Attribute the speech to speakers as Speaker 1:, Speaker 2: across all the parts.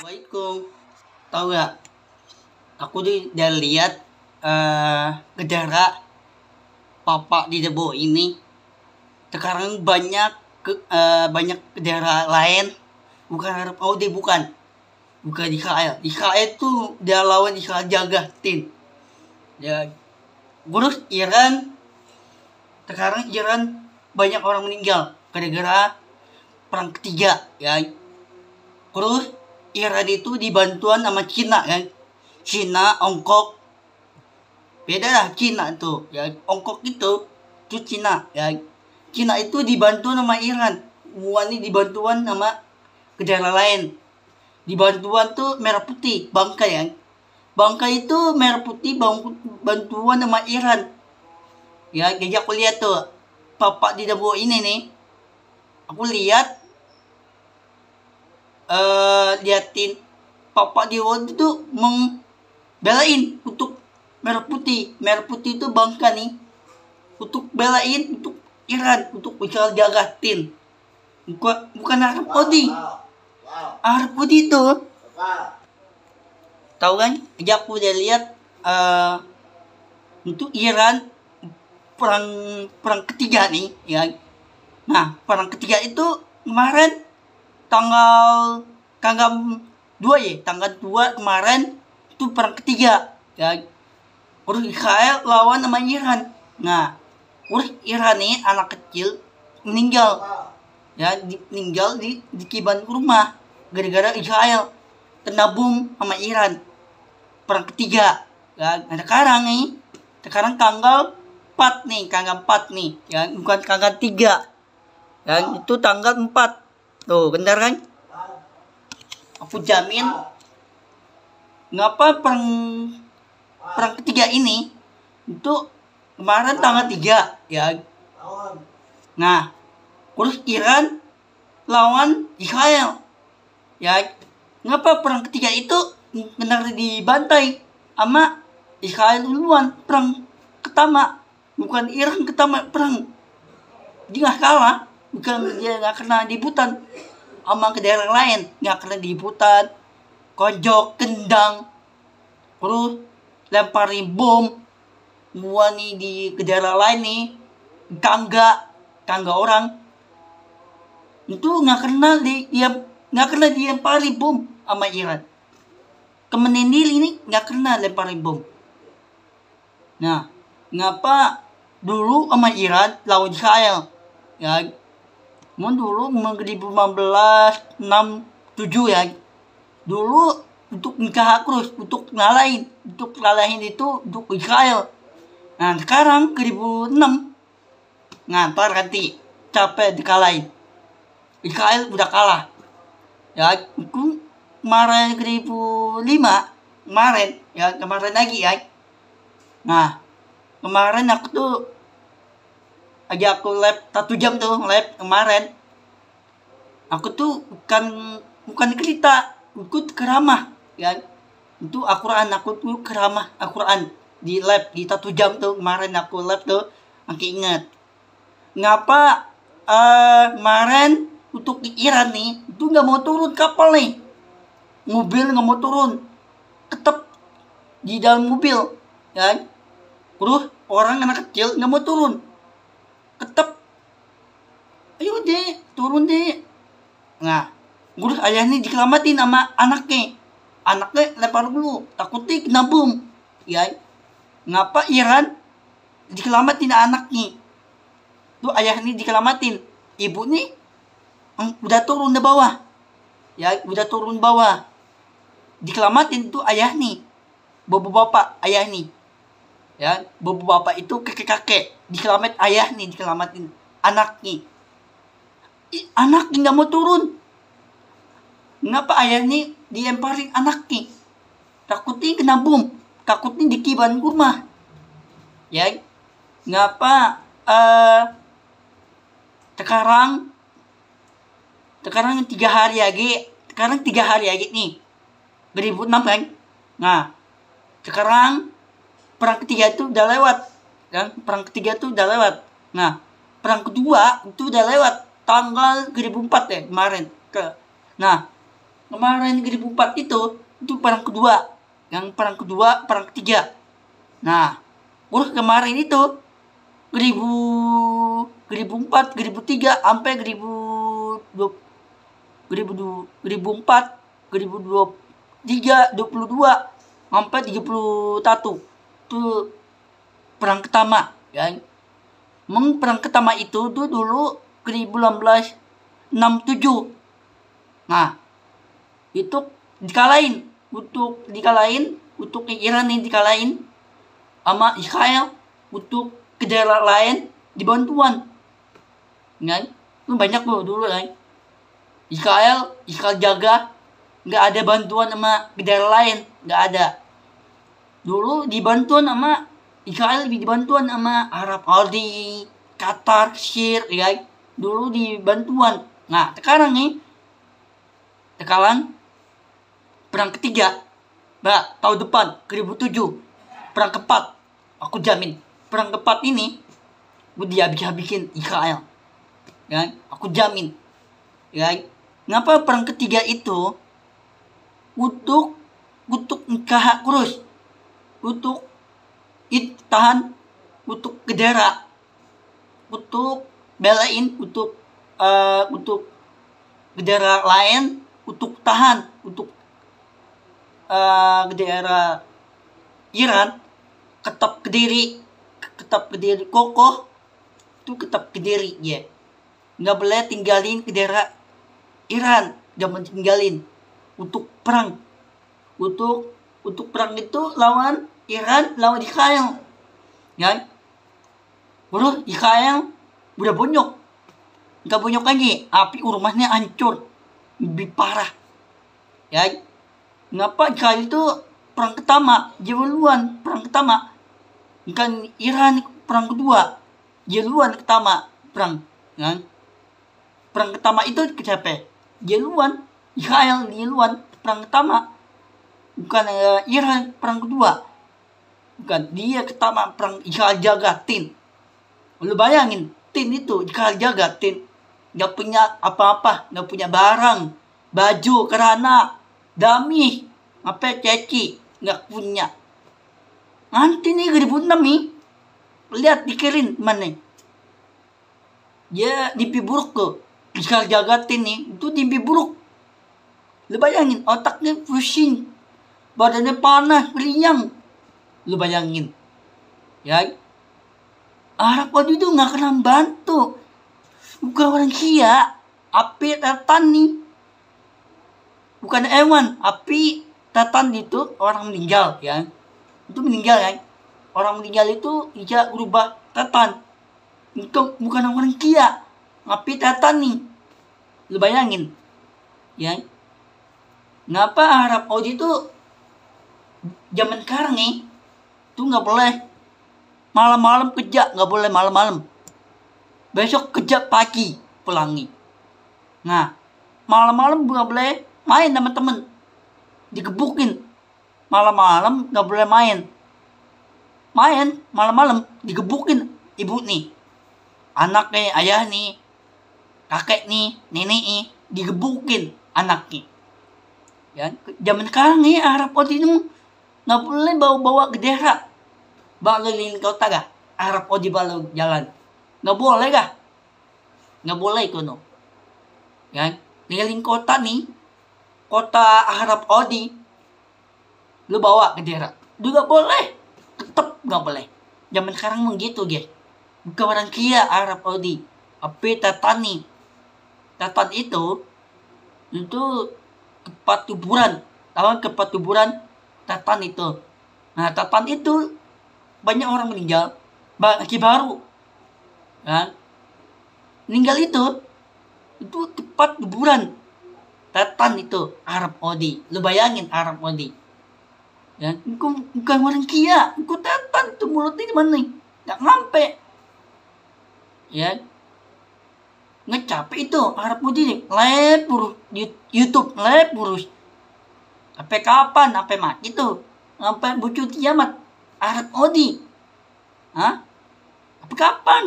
Speaker 1: Assalamualaikum. Tahu nggak? Aku udah lihat negara papa di Debo ini. Sekarang banyak negara lain. Bukan Arab Saudi, bukan Israel. Israel tuh dia lawan Israel jagatin. Ya, terus Iran. Sekarang Iran banyak orang meninggal gara-gara perang ketiga, ya. Terus Iran itu dibantuan sama Cina, kan? Cina, Hongkong. Beda lah Cina tuh, ya. Hongkong itu Cina, ya. Cina itu dibantu sama Iran. Ini dibantuan sama negara lain. Dibantuan tuh merah putih, bangkai, ya. Bangkai itu merah putih, bantuan sama Iran. Ya, jadi aku lihat tuh papa di Dabo ini nih. Aku liatin papa di waktu itu membelain untuk merah putih itu bangka nih, untuk belain untuk Iran, untuk Israel jagatin. Bukan Arab Saudi itu tahu kan. Jadi aku udah lihat untuk Iran perang ketiga nih, ya. Nah, perang ketiga itu kemarin tanggal 2 ya, tanggal 2 kemarin itu perang ketiga, ya. Terus Israel lawan sama Iran. Nah, terus Iran nih anak kecil meninggal, ya, meninggal di kiban rumah gara-gara Israel kena bom sama Iran. Perang ketiga, ya. Nah, sekarang tanggal 4 nih, ya, bukan tanggal 3, ya, itu tanggal 4. Tuh, benar kan? Aku jamin ngapa perang ketiga ini itu kemarin tanggal 3, ya. Nah, terus Iran lawan Israel, ya. Ngapa perang ketiga itu benar dibantai sama Israel duluan perang pertama, bukan Iran pertama perang. Dia nggak kalah, bukan dia nggak kena dibutan sama ke daerah lain, nggak kena dibutan, kojok, kendang, terus lemparin bom, semua nih ke daerah lain nih, tangga orang itu nggak kena dilemparin bom sama Iran. Kemenendil ini nggak kena lemparin bom. Nah, ngapa dulu sama Iran lawan Israel, ya. Dulu 2015 6 7, ya. Dulu untuk nikah terus, untuk ngalahin itu untuk Israel. Nah, sekarang 2006 ngantar ganti capek dikalahin. Israel udah kalah, ya. Itu kemarin 2005 kemarin, ya, kemarin lagi, ya. Nah, kemarin aku lab 1 jam tuh, lab kemarin. Aku tuh bukan cerita, ikut keramah, ya. Itu Al-Quran, aku tuh keramah Al-Quran di lab di 1 jam tuh kemarin aku lab tuh. Aku ingat ngapa kemarin untuk di Iran nih itu nggak mau turun kapal nih, mobil nggak mau turun, tetap di dalam mobil, ya. Terus orang anak kecil nggak mau turun, tetap ayo deh turun deh. Nah, terus ayah ini diselamatin sama anaknya lempar dulu, takutnya kena bom, ya. Ngapa Iran diselamatin anaknya tuh, ayah ini diselamatin, ibu nih udah turun di bawah, ya, diselamatin tuh ayah nih, bapak ayah nih, ya. Bapak itu kakek diselamatin anaknya nggak mau turun. Ngapa ayah nih dilemparin anaknya, takutnya kena bom, takutnya dikiban rumah, ya. Ngapa sekarang 3 hari lagi nih 2006, kan. Nah, sekarang perang ketiga itu udah lewat, kan. Nah, perang kedua itu udah lewat tanggal 2004, ya, kemarin. Nah, Kemarin 2004 itu perang kedua. Yang perang kedua, perang ketiga. Nah, terus kemarin itu 2004, 2003 sampai 2004, 2023, 22 sampai 31. Itu perang pertama, ya. Perang pertama itu tuh dulu 1967. Nah, itu dikalahin untuk Iran yang dikalahin sama Israel untuk ke daerah lain dibantuan, kan? Itu banyak loh dulu, kan? Israel jaga, nggak ada bantuan sama ke daerah lain, nggak ada. Dulu dibantuan sama Israel, dibantuan sama Arab Saudi, Qatar, Mesir, ya, kan? Dulu dibantuan. Nah, sekarang nih perang ketiga, tahun depan 2007, perang keempat. Aku jamin perang keempat ini gue dihabis-habisin Israel, ya, aku jamin, ya. Kenapa perang ketiga itu untuk nikah kurus, untuk tahan, untuk ke daerah, untuk belain, untuk ke daerah lain, untuk tahan, untuk ke daerah Iran, tetap kediri kokoh, itu tetap kediri, ya. Nggak boleh tinggalin ke daerah Iran, jangan tinggalin untuk perang, untuk perang itu lawan Iran, lawan Israel, ya. Terus Israel udah bonyok, nggak bonyok lagi, api rumahnya hancur, lebih parah, ya. Kenapa Israel itu perang pertama, duluan perang pertama, bukan Iran perang kedua, duluan pertama perang, kan? Perang pertama itu siapa? Duluan Israel, duluan perang pertama, bukan Iran perang kedua, bukan dia pertama perang. Israel jaga tin, lu bayangin tin itu Israel jaga tin, nggak punya apa-apa, nggak punya barang, baju, kerana, dami, apa ceci, nggak punya. Nanti nih 2006 nih, lihat dikirim mana? Ya mimpi buruk tuh. Israel jagatin nih, itu mimpi buruk. Lu bayangin, otaknya pusing, badannya panas, berinyang. Lu bayangin, ya. Arab Saudi itu nggak kena bantu, bukan orang Kia, api tatan nih, bukan hewan, api tatan itu orang meninggal, ya. Itu meninggal, kan? Orang meninggal itu bisa berubah tatan. Itu bukan orang Kia, api tatan nih. Lu bayangin, ya. Kenapa Arab Saudi itu zaman sekarang nih tuh nggak boleh malam-malam kerja, nggak boleh malam-malam. Besok kerja pagi pulangi. Nah, malam-malam nggak boleh main sama temen, digebukin. Malam-malam nggak boleh main malam-malam, digebukin ibu nih, anak nih, ayah nih, kakek nih, nenek nih, digebukin anaknya. Ya, zaman sekarang nih Arab Saudi itu nggak boleh bawa ke daerah, bawa keliling kota gak? Arab Saudi bawa jalan, nggak boleh gak? Nggak boleh kono. Ya, keliling kota nih, kota Arab Saudi, lu bawa ke daerah, juga boleh, tetap nggak boleh. Zaman sekarang begitu, guys. Bukan orang Kia Arab Saudi, tapi tatani. Tatan itu tempat kuburan, tempat kuburan tatan itu. Nah, tatan itu banyak orang meninggal, lagi baru, kan? Meninggal itu tempat kuburan tatan itu Arab Saudi. Lu bayangin Arab Saudi, ya, bukan orang Kia, aku tatan tuh mulutnya di mana nih, nggak ngampe, ya. Ngecapek itu Arab Saudi nih, lepur YouTube, lepur. Sampai kapan? Sampai mati tuh, sampai bocor kiamat Arab Saudi. Hah? Sampai kapan?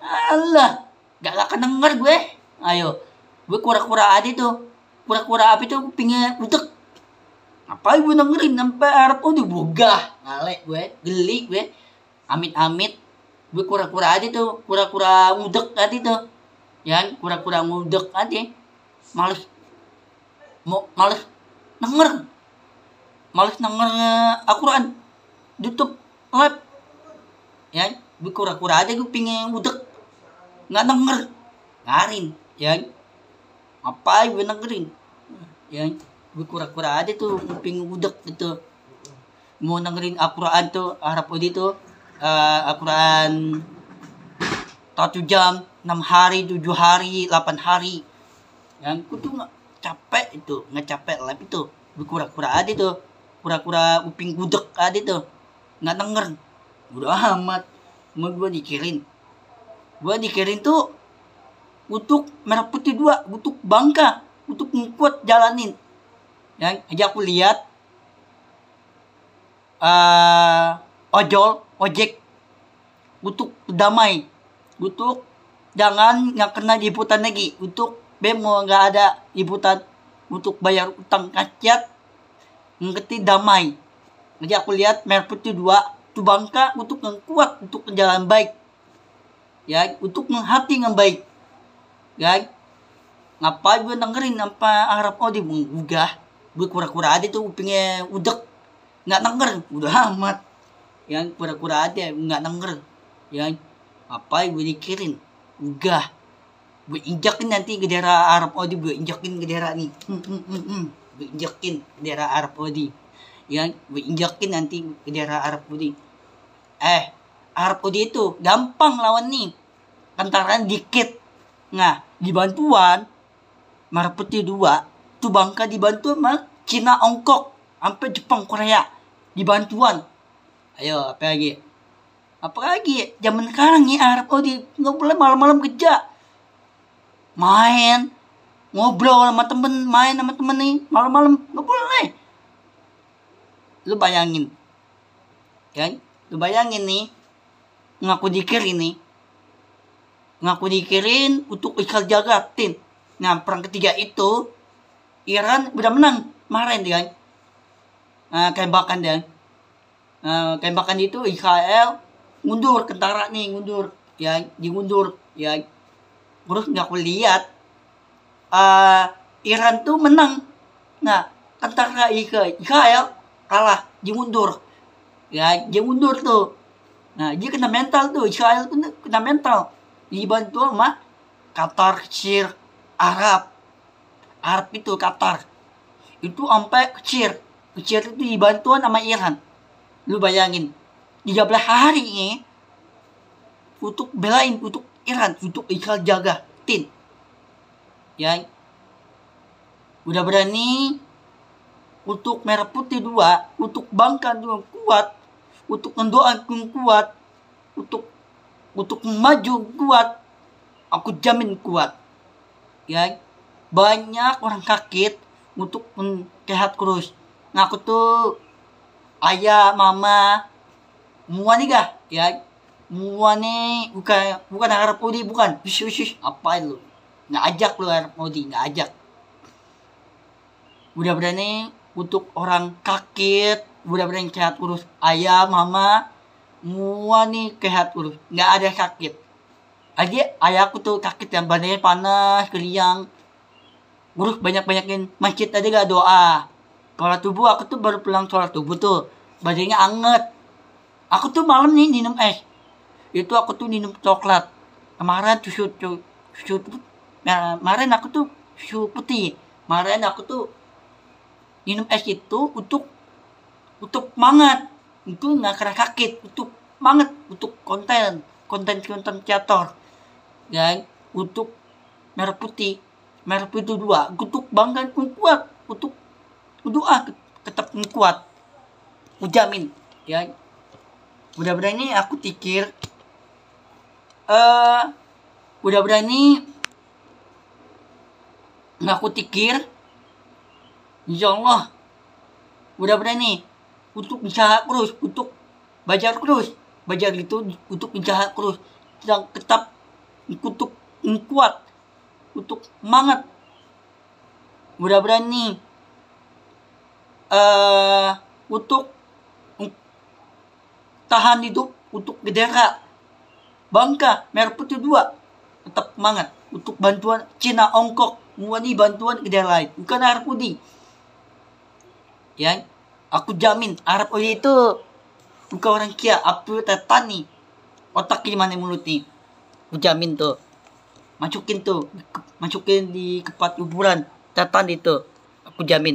Speaker 1: Alah, gak kedenger gue. Ayo, gue kura-kura aja tuh. kura-kura api tuh pingin utek. Apa gue dengerin sampai Arab bogah ngalek gue, geli gue. Amit-amit gue kura-kura aja tuh, kura-kura ngudek tadi tuh. Ya, kura-kura ngudek aja. Males males denger. Males denger Al-Quran. YouTube live. Ya, gue kura-kura aja gue pingin ngudek. Nggak denger. Ngarin, ya. Apa gue dengerin? Ya, gue kura-kura aja tuh pingin ngudek gitu. Mau dengerin Al-Quran tuh, Arab tuh. Al-Quran 1 jam, 6 hari, 7 hari, 8 hari. Yang aku tuh nggak capek itu, nggak capek live itu. Kura-kura aja tuh, kura-kura uping gudeg aja tuh, nggak denger. Udah amat, mau gue dikirin tuh untuk Merah Putih 2, untuk Bangka, untuk ngikut jalanin. Yang aja aku lihat ojek untuk damai, untuk jangan nggak kena liputan lagi, untuk bemo nggak ada liputan, untuk bayar utang rakyat, ngerti damai. Jadi aku lihat Merah Putih 2 itu Bangka untuk yang kuat, untuk jalan baik, ya, untuk menghati yang baik, ya. Ngapain gue dengerin apa Arab enggak, gue kura-kura aja tuh pingin udek, nggak denger, udah amat. Yang kura-kura aja nggak denger, ya. Apa gue dikirin, enggak, gue injakin nanti ke daerah Arab gue injakin ke daerah nih, gue injakin ke daerah Arab yang gue injakin nanti ke daerah Arab Arab itu gampang lawan nih, kendaraan dikit. Nah, dibantuan Merah Putih 2 tuh Bangka dibantu sama Cina, Hongkong, sampai Jepang, Korea dibantuan. Ayo apa lagi? Apalagi zaman sekarang nih Arab nggak boleh malam-malam kerja, main ngobrol sama temen, main sama temen nih malam-malam nggak boleh. Lu bayangin, kan? Lu bayangin nih, ngaku dikirin untuk ikal jagatin. Nah, perang ketiga itu Iran udah menang kemarin kan, tembakan dia. Tembakan itu Israel mundur, tentara nih mundur, ya, dimundur, ya. Terus nggak aku lihat Iran tuh menang. Nah, tentara Israel kalah, dimundur, ya, dia mundur tuh. Nah, dia kena mental tuh, Israel tuh kena mental, dibantu sama Qatar, Mesir, Arab itu Qatar itu sampai kecil itu dibantuan sama Iran. Lu bayangin 13 hari ini untuk belain, untuk Iran, untuk Israel jagatin, ya. Udah berani untuk Merah Putih 2, untuk Bangka juga kuat, untuk mendoakan kuat, untuk maju kuat, aku jamin kuat, ya. Banyak orang sakit untuk sehat terus. Nah, aku tuh ayah, mama, semua nih gak, ya, semua nih bukan Arab Saudi, bukan. Apa lu? Nggak ajak lu Arab Saudi, nggak ajak. Udah berani untuk orang sakit, udah berani sehat terus. Ayah, mama, semua nih sehat terus, nggak ada sakit. Aja ayahku tuh sakit yang badannya panas, keliang. Terus banyak-banyakin masjid aja gak doa. Sholat subuh aku tuh baru pulang sholat subuh tuh, badannya anget. Aku tuh malam nih minum es. Itu aku tuh minum coklat. Kemarin susu kemarin aku tuh susu putih. Kemarin aku tuh minum es itu untuk semangat. Itu nggak kena sakit, untuk semangat, untuk konten kreator. Dan untuk Merah Putih 2, untuk bangga kuat, untuk doa tetap kuat, ujamin, ya. Udah berani aku pikir, udah berani ngaku tikir, insya Allah udah berani untuk usaha terus, untuk belajar itu untuk usaha terus, yang tetap untuk kuat, untuk semangat, udah berani untuk tahan hidup untuk Gedera. Bangka Merah Putih 2 tetap semangat untuk bantuan Cina Ongkok muani bantuan Gedera lain, bukan Arab Saudi. Ya, aku jamin Arab Saudi itu bukan orang kia, apa tetani otak gimana mulut nih. Aku jamin tuh. Masukin di tempat kuburan tetan itu. Aku jamin.